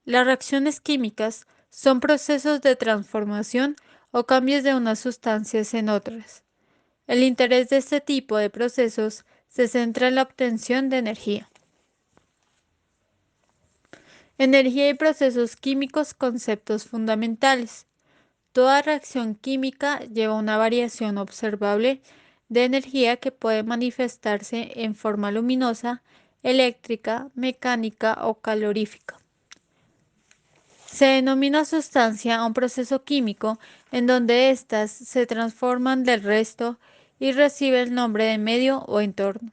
Las reacciones químicas son procesos de transformación o cambios de unas sustancias en otras. El interés de este tipo de procesos se centra en la obtención de energía. Energía y procesos químicos, conceptos fundamentales. Toda reacción química lleva una variación observable de energía que puede manifestarse en forma luminosa, eléctrica, mecánica o calorífica. Se denomina sustancia a un proceso químico en donde éstas se transforman del resto y recibe el nombre de medio o entorno,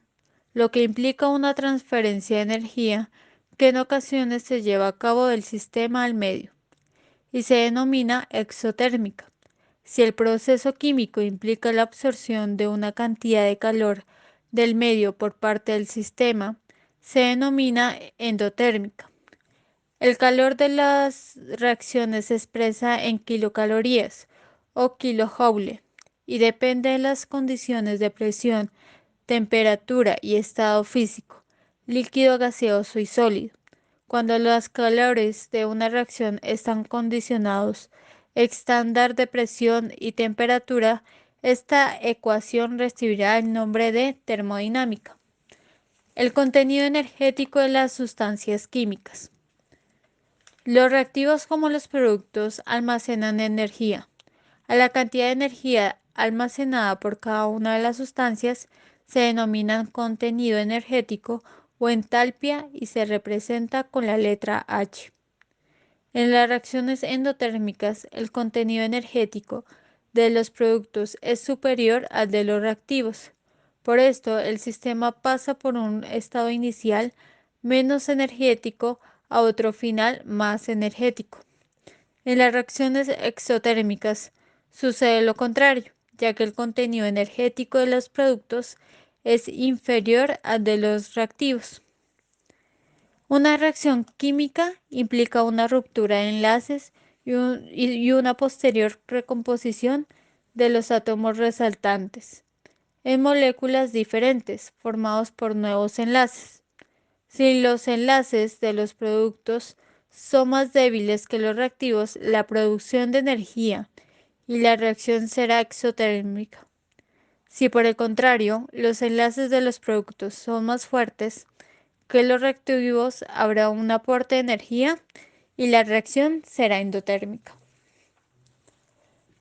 lo que implica una transferencia de energía que en ocasiones se lleva a cabo del sistema al medio y se denomina exotérmica. Si el proceso químico implica la absorción de una cantidad de calor del medio por parte del sistema, se denomina endotérmica. El calor de las reacciones se expresa en kilocalorías o kilojoule y depende de las condiciones de presión, temperatura y estado físico, líquido, gaseoso y sólido. Cuando los calores de una reacción están condicionados estándar de presión y temperatura, esta ecuación recibirá el nombre de termodinámica. El contenido energético de las sustancias químicas. Los reactivos como los productos almacenan energía. A la cantidad de energía almacenada por cada una de las sustancias se denomina contenido energético o entalpia y se representa con la letra H. En las reacciones endotérmicas, el contenido energético de los productos es superior al de los reactivos. Por esto, el sistema pasa por un estado inicial menos energético a otro final más energético. En las reacciones exotérmicas sucede lo contrario, ya que el contenido energético de los productos es inferior al de los reactivos. Una reacción química implica una ruptura de enlaces y una posterior recomposición de los átomos resultantes en moléculas diferentes formados por nuevos enlaces. Si los enlaces de los productos son más débiles que los reactivos, la producción de energía y la reacción será exotérmica. Si por el contrario los enlaces de los productos son más fuertes que los reactivos, habrá un aporte de energía y la reacción será endotérmica.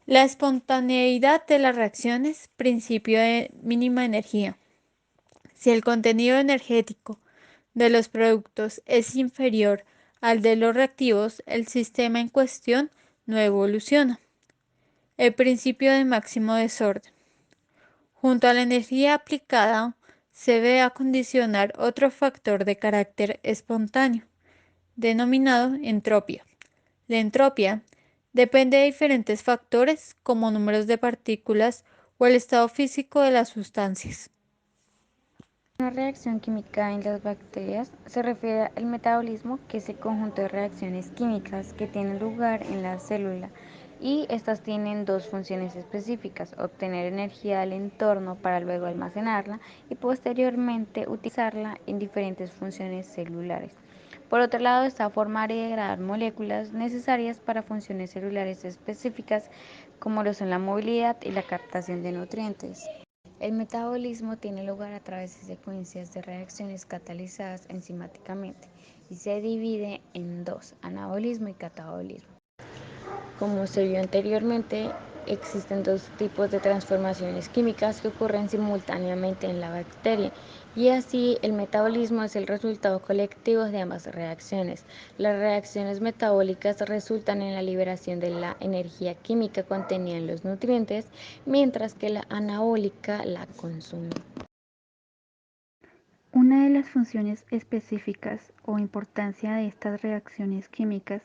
La espontaneidad de las reacciones, principio de mínima energía. Si el contenido energético de los productos es inferior al de los reactivos, el sistema en cuestión no evoluciona. El principio de máximo desorden. Junto a la energía aplicada, se ve a condicionar otro factor de carácter espontáneo, denominado entropía. La entropía depende de diferentes factores como números de partículas o el estado físico de las sustancias. Una reacción química en las bacterias se refiere al metabolismo, que es el conjunto de reacciones químicas que tienen lugar en la célula, y estas tienen dos funciones específicas: obtener energía del entorno para luego almacenarla y posteriormente utilizarla en diferentes funciones celulares. Por otro lado, está formar y degradar moléculas necesarias para funciones celulares específicas, como lo son la movilidad y la captación de nutrientes. El metabolismo tiene lugar a través de secuencias de reacciones catalizadas enzimáticamente y se divide en dos: anabolismo y catabolismo. Como se vio anteriormente, existen dos tipos de transformaciones químicas que ocurren simultáneamente en la bacteria, y así el metabolismo es el resultado colectivo de ambas reacciones. Las reacciones metabólicas resultan en la liberación de la energía química contenida en los nutrientes, mientras que la anabólica la consume. Una de las funciones específicas o importancia de estas reacciones químicas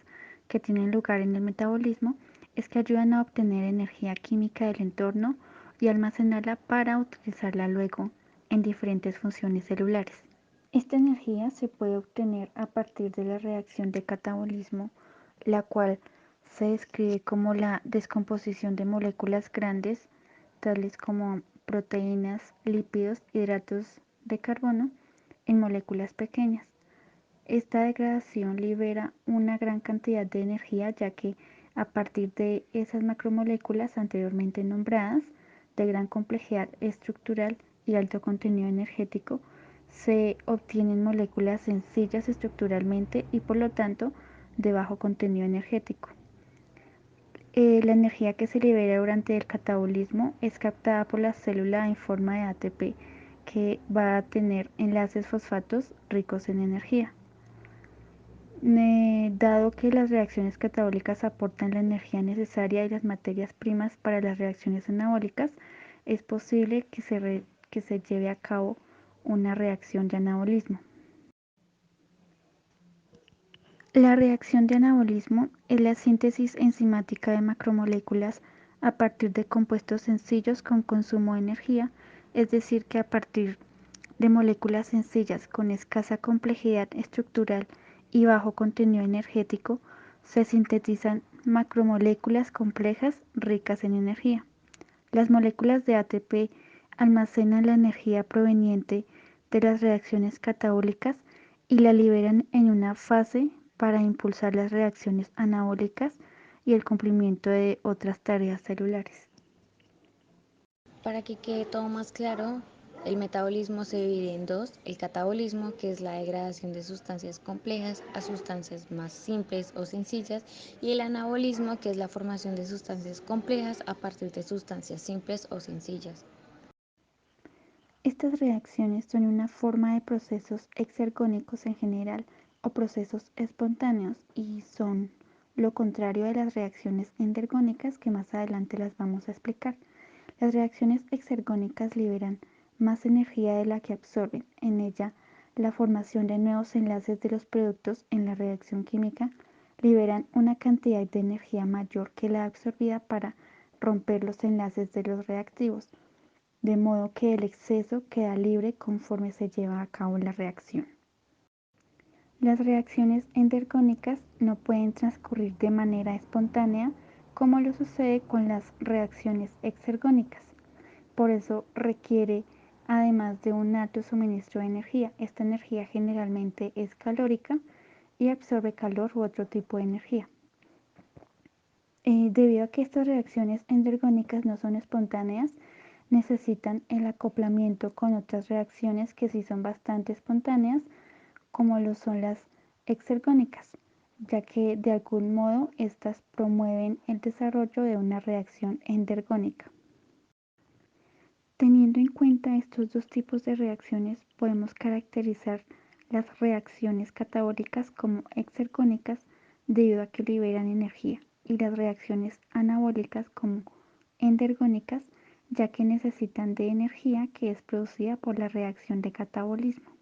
que tienen lugar en el metabolismo es que ayudan a obtener energía química del entorno y almacenarla para utilizarla luego en diferentes funciones celulares. Esta energía se puede obtener a partir de la reacción de catabolismo, la cual se describe como la descomposición de moléculas grandes, tales como proteínas, lípidos, hidratos de carbono, en moléculas pequeñas. Esta degradación libera una gran cantidad de energía, ya que a partir de esas macromoléculas anteriormente nombradas, de gran complejidad estructural y alto contenido energético, se obtienen moléculas sencillas estructuralmente y por lo tanto de bajo contenido energético. La energía que se libera durante el catabolismo es captada por la célula en forma de ATP, que va a tener enlaces fosfatos ricos en energía. Dado que las reacciones catabólicas aportan la energía necesaria y las materias primas para las reacciones anabólicas, es posible que se lleve a cabo una reacción de anabolismo. La reacción de anabolismo es la síntesis enzimática de macromoléculas a partir de compuestos sencillos con consumo de energía, es decir, que a partir de moléculas sencillas con escasa complejidad estructural y bajo contenido energético, se sintetizan macromoléculas complejas ricas en energía. Las moléculas de ATP almacenan la energía proveniente de las reacciones catabólicas y la liberan en una fase para impulsar las reacciones anabólicas y el cumplimiento de otras tareas celulares. Para que quede todo más claro, el metabolismo se divide en dos: el catabolismo, que es la degradación de sustancias complejas a sustancias más simples o sencillas, y el anabolismo, que es la formación de sustancias complejas a partir de sustancias simples o sencillas. Estas reacciones son una forma de procesos exergónicos en general o procesos espontáneos y son lo contrario de las reacciones endergónicas, que más adelante las vamos a explicar. Las reacciones exergónicas liberan más energía de la que absorben. En ella, la formación de nuevos enlaces de los productos en la reacción química liberan una cantidad de energía mayor que la absorbida para romper los enlaces de los reactivos, de modo que el exceso queda libre conforme se lleva a cabo la reacción. Las reacciones endergónicas no pueden transcurrir de manera espontánea como lo sucede con las reacciones exergónicas. Por eso requiere, además de un alto suministro de energía. Esta energía generalmente es calórica y absorbe calor u otro tipo de energía. Debido a que estas reacciones endergónicas no son espontáneas, necesitan el acoplamiento con otras reacciones que sí son bastante espontáneas, como lo son las exergónicas, ya que de algún modo estas promueven el desarrollo de una reacción endergónica. Teniendo en cuenta estos dos tipos de reacciones, podemos caracterizar las reacciones catabólicas como exergónicas debido a que liberan energía, y las reacciones anabólicas como endergónicas, ya que necesitan de energía que es producida por la reacción de catabolismo.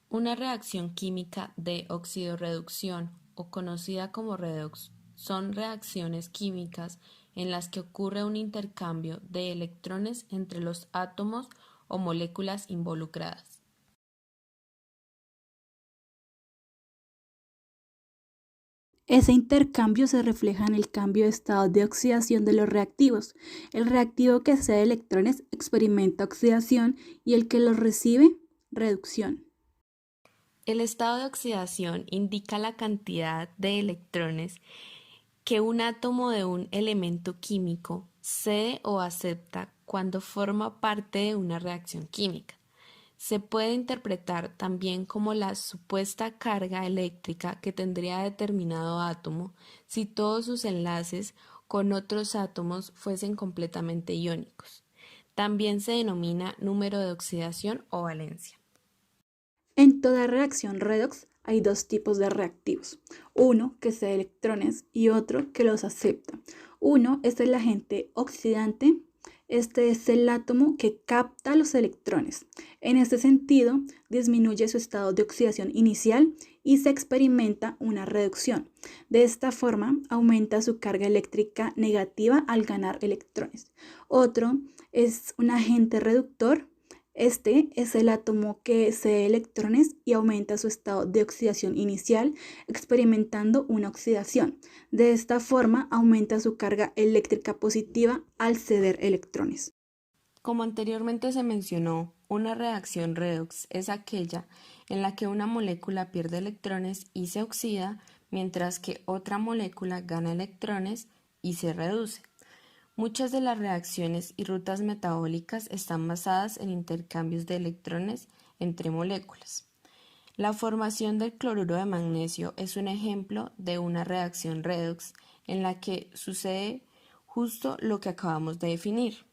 Una reacción química de oxidorreducción, o conocida como redox, son reacciones químicas en las que ocurre un intercambio de electrones entre los átomos o moléculas involucradas. Ese intercambio se refleja en el cambio de estado de oxidación de los reactivos. El reactivo que cede electrones experimenta oxidación y el que los recibe, reducción. El estado de oxidación indica la cantidad de electrones que un átomo de un elemento químico cede o acepta cuando forma parte de una reacción química. Se puede interpretar también como la supuesta carga eléctrica que tendría determinado átomo si todos sus enlaces con otros átomos fuesen completamente iónicos. También se denomina número de oxidación o valencia. En toda reacción redox hay dos tipos de reactivos, uno que cede electrones y otro que los acepta. Uno es el agente oxidante, este es el átomo que capta los electrones. En este sentido, disminuye su estado de oxidación inicial y se experimenta una reducción. De esta forma, aumenta su carga eléctrica negativa al ganar electrones. Otro es un agente reductor. Este es el átomo que cede electrones y aumenta su estado de oxidación inicial, experimentando una oxidación. De esta forma, aumenta su carga eléctrica positiva al ceder electrones. Como anteriormente se mencionó, una reacción redox es aquella en la que una molécula pierde electrones y se oxida, mientras que otra molécula gana electrones y se reduce. Muchas de las reacciones y rutas metabólicas están basadas en intercambios de electrones entre moléculas. La formación del cloruro de magnesio es un ejemplo de una reacción redox en la que sucede justo lo que acabamos de definir.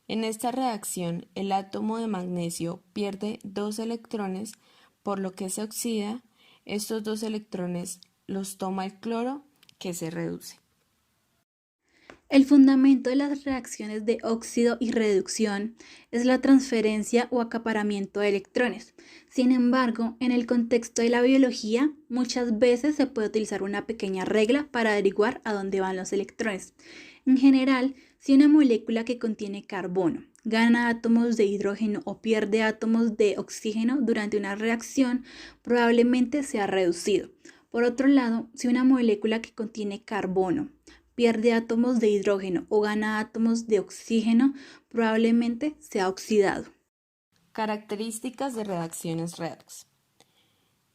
En esta reacción, el átomo de magnesio pierde 2 electrones, por lo que se oxida. Estos 2 electrones los toma el cloro, que se reduce. El fundamento de las reacciones de óxido y reducción es la transferencia o acaparamiento de electrones. Sin embargo, en el contexto de la biología, muchas veces se puede utilizar una pequeña regla para averiguar a dónde van los electrones. En general, si una molécula que contiene carbono gana átomos de hidrógeno o pierde átomos de oxígeno durante una reacción, probablemente sea reducido. Por otro lado, si una molécula que contiene carbono pierde átomos de hidrógeno o gana átomos de oxígeno, probablemente sea oxidado. Características de reacciones redox.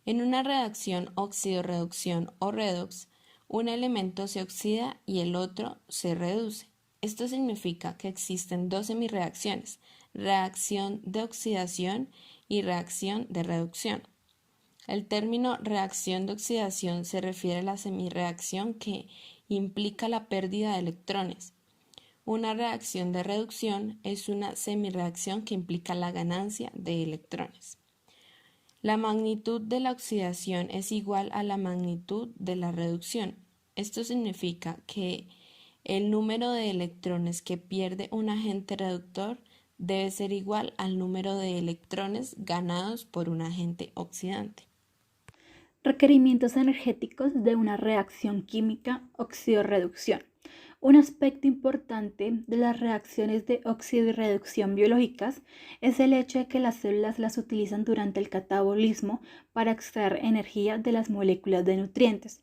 En una reacción óxido-reducción o redox, un elemento se oxida y el otro se reduce. Esto significa que existen dos semirreacciones, reacción de oxidación y reacción de reducción. El término reacción de oxidación se refiere a la semirreacción que implica la pérdida de electrones. Una reacción de reducción es una semirreacción que implica la ganancia de electrones. La magnitud de la oxidación es igual a la magnitud de la reducción. Esto significa que el número de electrones que pierde un agente reductor debe ser igual al número de electrones ganados por un agente oxidante. Requerimientos energéticos de una reacción química óxido-reducción. Un aspecto importante de las reacciones de óxido y reducción biológicas es el hecho de que las células las utilizan durante el catabolismo para extraer energía de las moléculas de nutrientes.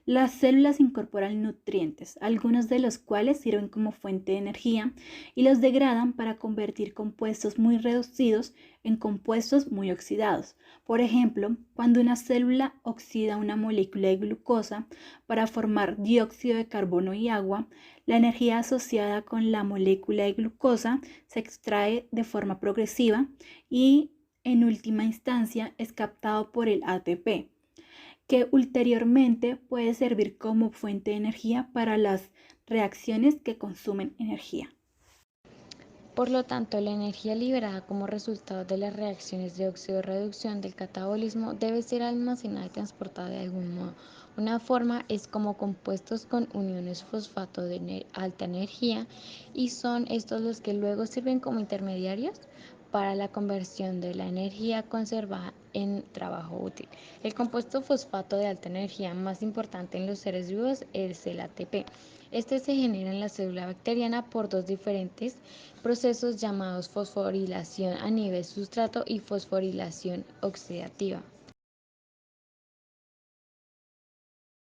Las células incorporan nutrientes, algunos de los cuales sirven como fuente de energía, y los degradan para convertir compuestos muy reducidos en compuestos muy oxidados. Por ejemplo, cuando una célula oxida una molécula de glucosa para formar dióxido de carbono y agua, la energía asociada con la molécula de glucosa se extrae de forma progresiva y en última instancia es captado por el ATP, que ulteriormente puede servir como fuente de energía para las reacciones que consumen energía. Por lo tanto, la energía liberada como resultado de las reacciones de óxido-reducción del catabolismo debe ser almacenada y transportada de algún modo. Una forma es como compuestos con uniones fosfato de alta energía, y son estos los que luego sirven como intermediarios para la conversión de la energía conservada en trabajo útil. El compuesto fosfato de alta energía más importante en los seres vivos es el ATP. Este se genera en la célula bacteriana por dos diferentes procesos llamados fosforilación a nivel sustrato y fosforilación oxidativa.